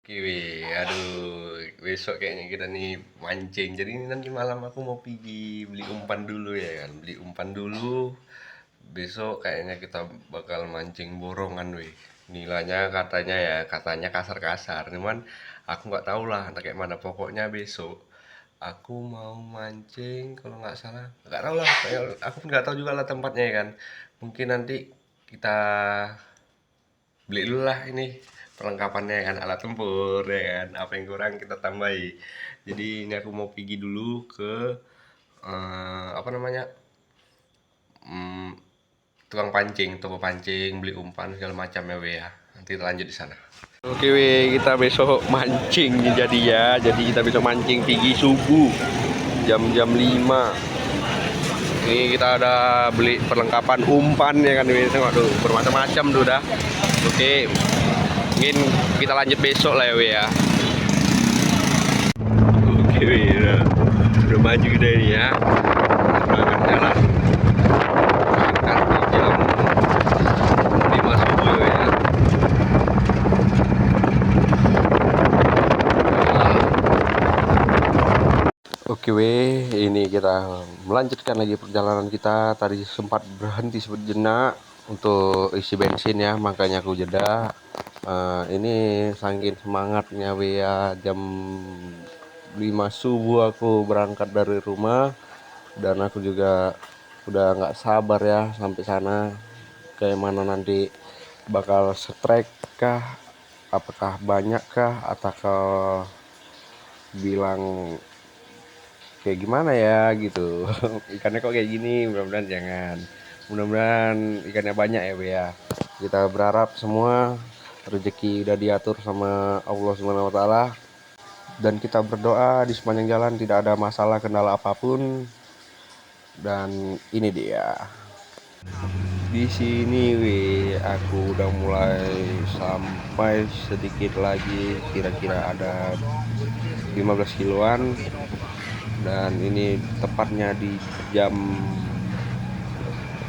Kiwi, aduh, besok kayaknya kita nih mancing. Jadi ini nanti malam aku mau pergi beli umpan dulu ya kan, beli umpan dulu. Besok kayaknya kita bakal mancing borongan, weh. Nilainya katanya kasar-kasar. Cuman aku nggak tahu lah, entah kayak mana. Pokoknya besok aku mau mancing, kalau nggak salah, nggak tahu lah. Aku pun nggak tahu juga lah tempatnya ya kan. Mungkin nanti kita beli dulu lah ini perlengkapannya kan, alat tempur ya kan, apa yang kurang kita tambahi. Jadi ini aku mau pergi dulu ke apa namanya, hmm, tukang pancing, toko pancing, beli umpan segala macam ya we ya. Nanti kita lanjut di sana. Oke we, kita besok mancing jadi ya. Jadi kita besok mancing pergi subuh jam-jam 5. Ini kita ada beli perlengkapan umpan ya kan, tengok tuh bermacam-macam tuh dah. Oke, mungkin kita lanjut besok lah ya we ya. Oke we, udah maju deh ini ya, berangkat jalan sekitar di jam 5 subuh ya. Oke we, ini kita melanjutkan lagi perjalanan kita. Tadi sempat berhenti sejenak untuk isi bensin ya, makanya aku jeda. Ini saking semangatnya we ya, jam 5 subuh aku berangkat dari rumah, dan aku juga udah nggak sabar ya sampai sana. Kayak mana nanti bakal strike kah, apakah banyak kah, ataukah bilang kayak gimana ya gitu. Ikannya kok kayak gini, mudah-mudahan jangan, mudah-mudahan ikannya banyak ya be ya. Kita berharap semua rezeki udah diatur sama Allah Subhanahu wa taala, dan kita berdoa di sepanjang jalan tidak ada masalah kendala apapun. Dan ini dia di sini aku udah mulai sampai sedikit lagi, kira-kira ada 15 kiloan. Dan ini tepatnya di jam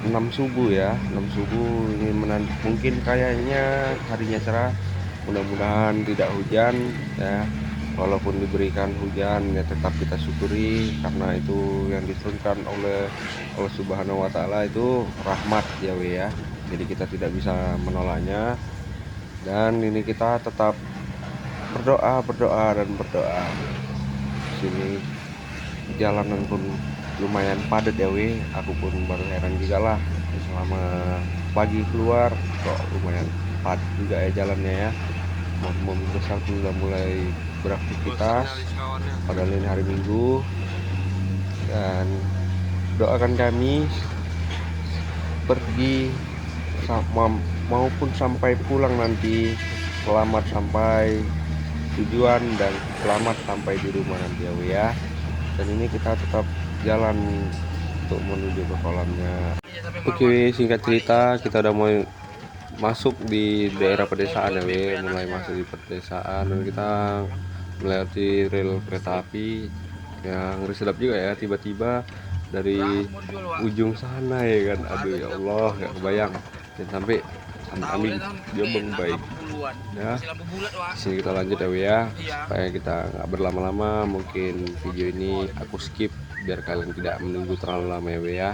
6 subuh ya, 6 subuh. Ini mungkin kayaknya harinya cerah, mudah-mudahan tidak hujan ya. Walaupun diberikan hujan ya tetap kita syukuri, karena itu yang diturunkan oleh Allah Subhanahu wa taala, itu rahmat ya we ya. Jadi kita tidak bisa menolaknya, dan ini kita tetap berdoa dan berdoa. Sini jalanan pun lumayan padat ya we. Aku pun baru heran juga lah, selama pagi keluar kok lumayan padat juga ya jalannya ya. Mobil besar pun udah mulai beraktivitas, padahal ini hari Minggu. Dan doakan kami pergi maupun sampai pulang nanti selamat sampai tujuan, dan selamat sampai di rumah nanti ya we ya. Dan ini kita tetap jalan untuk menuju ke kolamnya. Oke, singkat cerita kita udah mau masuk di daerah pedesaan ya we, mulai masuk di pedesaan, dan kita melewati rel kereta api yang ngeri sedap juga ya. Tiba-tiba dari ujung sana ya kan, aduh ya Allah, gak kebayang. Dan sampai kami Jombang baik ya. Sini kita lanjut ya we ya, supaya kita nggak berlama-lama. Mungkin video ini aku skip biar kalian tidak menunggu terlalu lama ya we ya.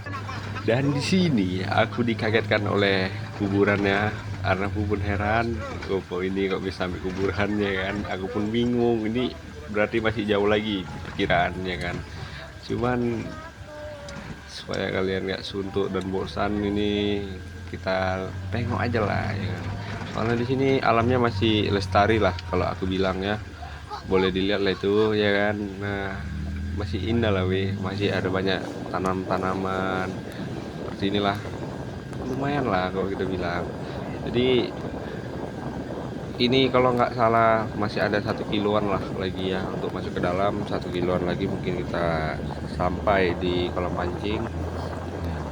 Dan di sini aku dikagetkan oleh kuburannya, karena aku pun heran kok ini kok bisa sampai kuburannya kan. Aku pun bingung, ini berarti masih jauh lagi perkiraannya kan. Cuman supaya kalian nggak suntuk dan bosan, ini kita tengok aja lah ya kan. Soalnya di sini alamnya masih lestari lah kalau aku bilang ya, boleh dilihat lah itu ya kan. Nah, masih indah lah we, masih ada banyak tanaman-tanaman seperti inilah, lumayan lah kalau kita bilang. Jadi ini kalau nggak salah masih ada 1 kiloan lah lagi ya untuk masuk ke dalam. 1 kiloan lagi mungkin kita sampai di kolam pancing.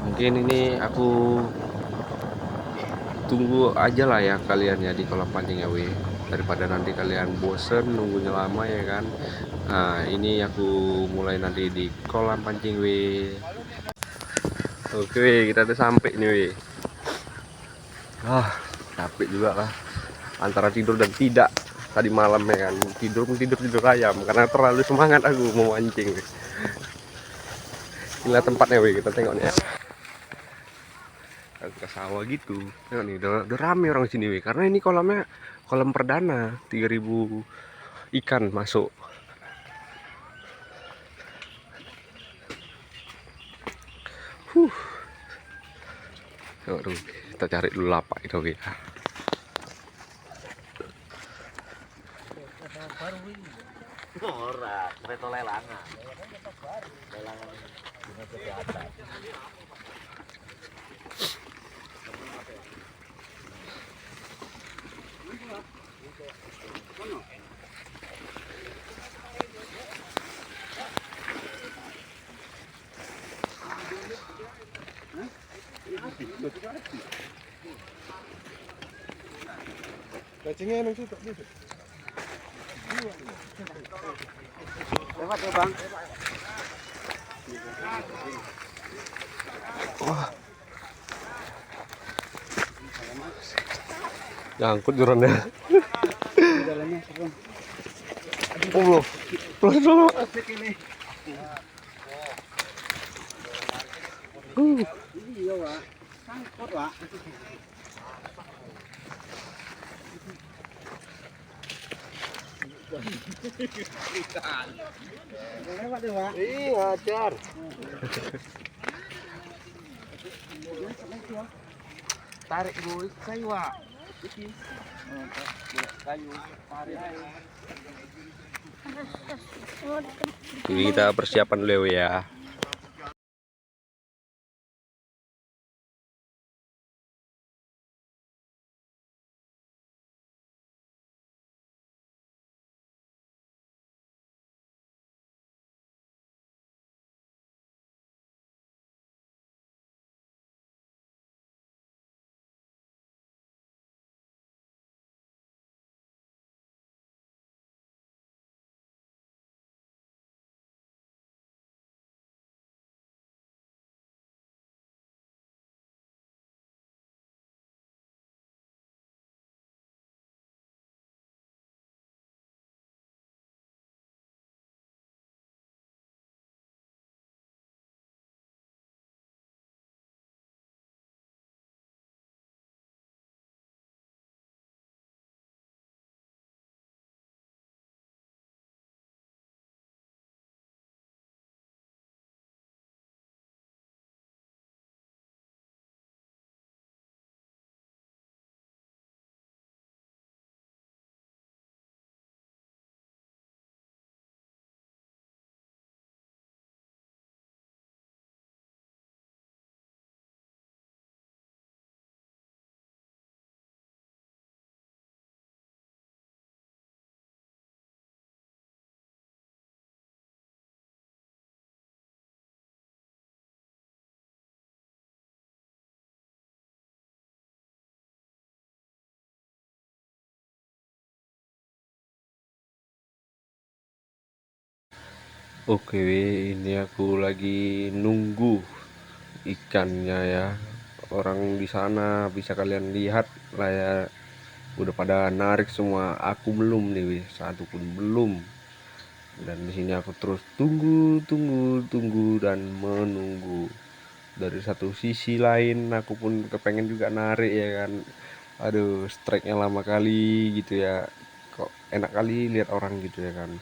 Mungkin ini aku tunggu aja lah ya kalian ya di kolam pancing ya we, daripada nanti kalian bosen nunggunya lama ya kan. Nah, ini aku mulai nanti di kolam pancing we. Oke, kita udah sampai nih we. Capek juga lah antara tidur dan tidak. tadi malam ya kan, tidur ayam karena terlalu semangat aku mau mancing. Inilah tempatnya weh, kita tengok nih ya. Ke sawah gitu. Tengok nih, udah rame orang sini weh, karena ini kolamnya kolam perdana, 3.000 ikan masuk. Aduh, kita cari dulu lapak itu weh. Ora, kereta lelangan. Lelangan dina kesehatan. Cacingnya nang situ. Lewat ya, Bang. Wah. Nyangkut jurannya. Dalamnya serem. Oh, belum. Asik ini. Iya, Wak. Sangkut, Wak. Lewat deh, Wak. Iya, ajar. Tarik dulu kayu, Wak. Kayu, tarik. Ini kita persiapan dulu ya. Oke, ini aku lagi nunggu ikannya ya. Orang di sana bisa kalian lihat lah ya, udah pada narik semua. Aku belum nih, weh, satu pun belum. Dan di sini aku terus tunggu dan menunggu. Dari satu sisi lain aku pun kepengen juga narik ya kan. Aduh, strike-nya lama kali gitu ya. Kok enak kali lihat orang gitu ya kan.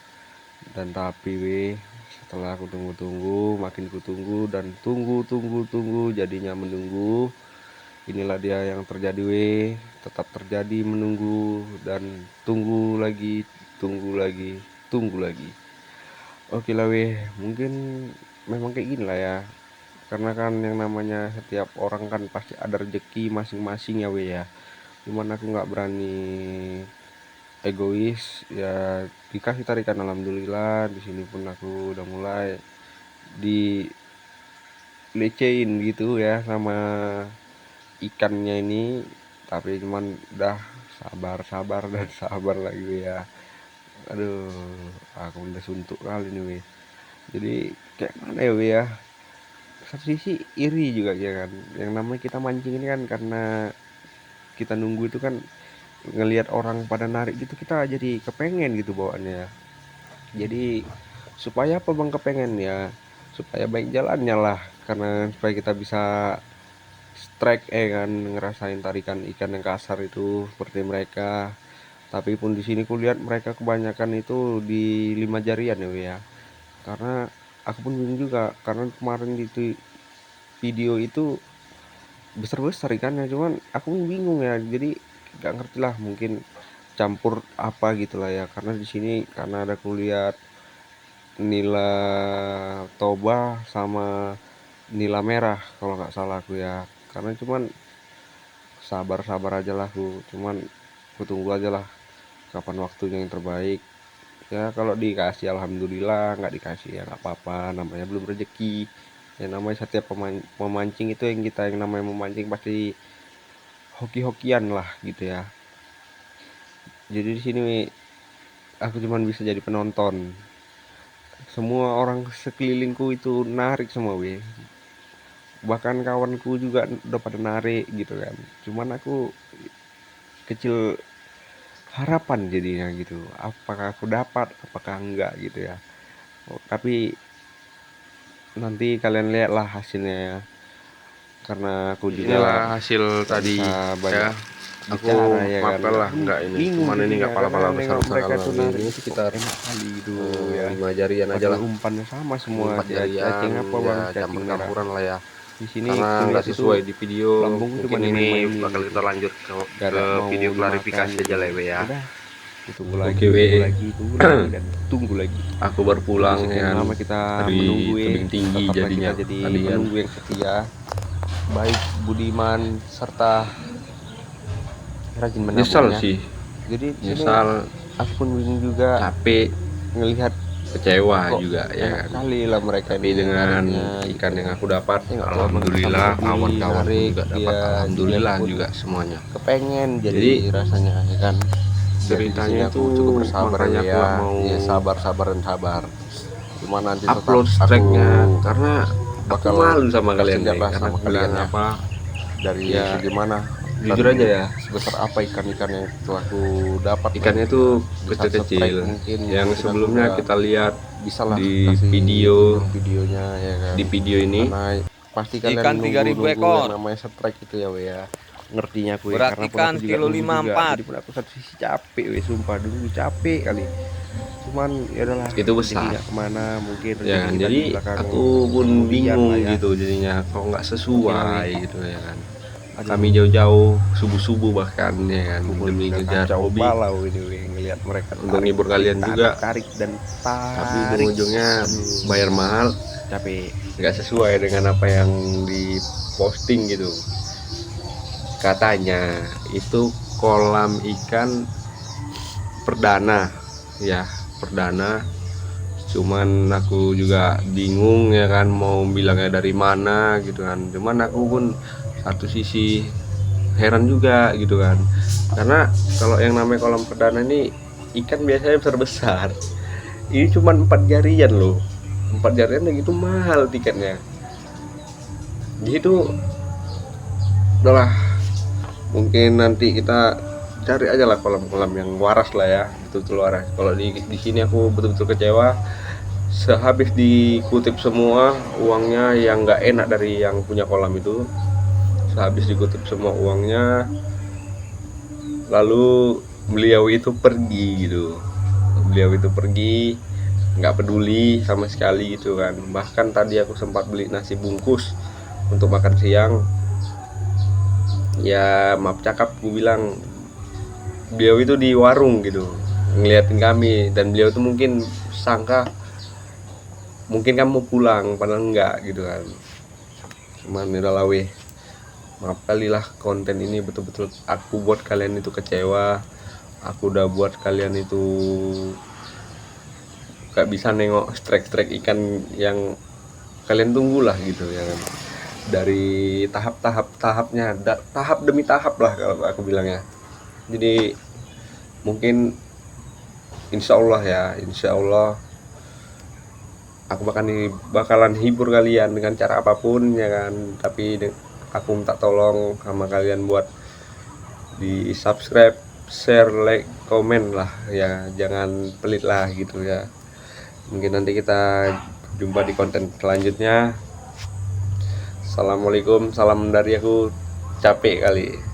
Dan tapi weh, setelah aku tunggu makin ku tunggu dan tunggu jadinya menunggu. Inilah dia yang terjadi weh, tetap terjadi menunggu dan tunggu lagi, tunggu lagi. Oke lah weh, mungkin memang kayak gini lah ya, karena kan yang namanya setiap orang kan pasti ada rezeki masing-masing ya weh ya. Cuman aku nggak berani egois ya, dikasih tarikan alhamdulillah. Di sini pun aku udah mulai dilecehin gitu ya sama ikannya ini, tapi cuman udah sabar dan sabar lagi ya. Aduh, aku udah suntuk kali nih weh. Jadi kayak mana ya weh ya, satu sisi iri juga ya kan, yang namanya kita mancing ini kan karena kita nunggu itu kan ngelihat orang pada narik gitu kita jadi kepengen gitu bawaannya. Jadi supaya apa bang kepengen ya, supaya baik jalannya lah, karena supaya kita bisa strike kan, ngerasain tarikan ikan yang kasar itu seperti mereka. Tapi pun di sini kulihat mereka kebanyakan itu di 5 jarian ya Wi, ya. Karena aku pun bingung juga, karena kemarin itu video itu besar-besar ikannya, cuman aku pun bingung ya, jadi nggak ngerti lah, mungkin campur apa gitulah ya, karena di sini karena ada kulihat nila toba sama nila merah kalau nggak salah aku ya. Karena cuman sabar-sabar aja lah aku, cuman aku tunggu aja lah kapan waktunya yang terbaik ya. Kalau dikasih alhamdulillah, nggak dikasih ya nggak apa-apa, namanya belum rezeki ya. Namanya setiap memancing itu, yang kita yang namanya memancing pasti hoki-hokian lah gitu ya. Jadi di sini aku cuman bisa jadi penonton, semua orang sekelilingku itu narik semua bahkan kawanku juga udah pada narik gitu kan, cuman aku kecil harapan jadinya gitu, apakah aku dapat apakah enggak gitu ya. Tapi nanti kalian lihatlah hasilnya ya, karena aku juga Inilah hasil nggak tadi bisa ya. banyak Aku bicara ya kan. mapel lah Aku enggak ini. bingung Cuman ini jadinya, enggak pala-pala karena nengok besar-besar mereka kalau tuh ini narik itu sekitar enak kali gitu ya. 5 jarian aja Padahal lah. umpannya sama semua 4 ya. jarian Cacing apa bang? ya, Cacing merah. campur-campuran lah ya. Di sini Karena nggak kulihat itu sesuai di video. lambung cuma Mungkin ini dimainin bakal kita lanjut ke gak mau video dimakan klarifikasi gitu. aja lah ya. Udah, tunggu Oke, lagi, We. tunggu lagi dan tunggu lagi. Aku baru pulang Jadi sekian ya. lama kita Dari menunggu tebing tinggi tetaplah jadinya kita jadi tadi kan. menunggu yang setia, baik, budiman serta rajin Nyesel menabungnya. sih, Jadi di sini nyesal, aku pun bingung juga capek, ngelihat kecewa kok juga ya enak kan. kali lah mereka Tapi ini dengan nariknya, ikan gitu. yang aku dapat, Ya, nggak tahu alhamdulillah, sama-sama kawan-kawan narik, juga dapat, dia alhamdulillah pun juga semuanya. kepengen jadi Jadi, rasanya ya kan. ceritanya Jadi di sini aku itu cukup bersabar makanya aku ya. nggak mau Ya sabar dan sabar. Cuma nanti upload tetap strike-nya aku karena aku bakal malu sama kalian nih, bersedia lah karena sama aku bilang kalian ya. apa Dari ya, segi mana, jujur dan aja ya, sebesar apa ikan-ikan yang telah aku dapat. ikannya tuh Di saat kecil-kecil strike mungkin yang aku sebelumnya udah kita lihat bisa lah di kasih videonya ya kan. di video ini. Karena pasti kalian Ikan 3.000 nunggu ekor. yang namanya strike itu ya We ya. Ngertinya aku ya, Berat karena pun ikan aku juga kilo nunggu juga. 54. Jadi pun aku satu sisi capek We, sumpah dulu capek kali. Cuman ya udahlah, Itu besar. jadi nggak kemana mungkin Ya kan, kita jadi di belakang aku pun kemudian bingung lah ya. gitu jadinya, kok nggak sesuai gitu ya kan. Aduh. Kami jauh-jauh subuh-subuh bahkan ya kan, Aku pun demi udah ngejar kacau hobi balau ini We, ngelihat mereka untuk ngibur kalian juga. tarik dan Tapi tarik. ujung-ujungnya Aduh, bayar mahal, capek. nggak sesuai dengan apa yang diposting gitu. Katanya itu kolam ikan perdana ya, perdana. Cuman aku juga bingung ya kan, mau bilangnya dari mana gitu kan. Cuman aku pun satu sisi heran juga gitu kan, karena kalau yang namanya kolam perdana ini ikan biasanya besar-besar, ini cuman 4 jarian loh. 4 jarian gitu mahal tiketnya. Gitu udahlah, mungkin nanti kita cari aja lah kolam-kolam yang waras lah ya, betul-betul waras. Kalau di sini aku betul-betul kecewa, sehabis dikutip semua uangnya yang nggak enak dari yang punya kolam itu, sehabis dikutip semua uangnya, lalu beliau itu pergi gitu. Beliau itu pergi, nggak peduli sama sekali gitu kan. Bahkan tadi aku sempat beli nasi bungkus untuk makan siang, ya maaf cakap gue bilang, beliau itu di warung gitu ngeliatin kami, dan beliau tuh mungkin sangka mungkin kamu pulang, padahal enggak gitu kan. Cuman udah lah weh, maaf kali lah, konten ini betul-betul aku buat kalian itu kecewa. Aku udah buat kalian itu gak bisa nengok strike ikan yang kalian tunggulah gitu ya kan. Dari tahap-tahapnya, tahap demi tahap lah kalau aku bilangnya. Jadi mungkin insya Allah aku bakalan hibur kalian dengan cara apapun ya kan. Tapi aku minta tolong sama kalian buat di subscribe share, like, komen lah ya, jangan pelit lah gitu ya. Mungkin nanti kita jumpa di konten selanjutnya. Assalamualaikum, salam dari aku, capek kali.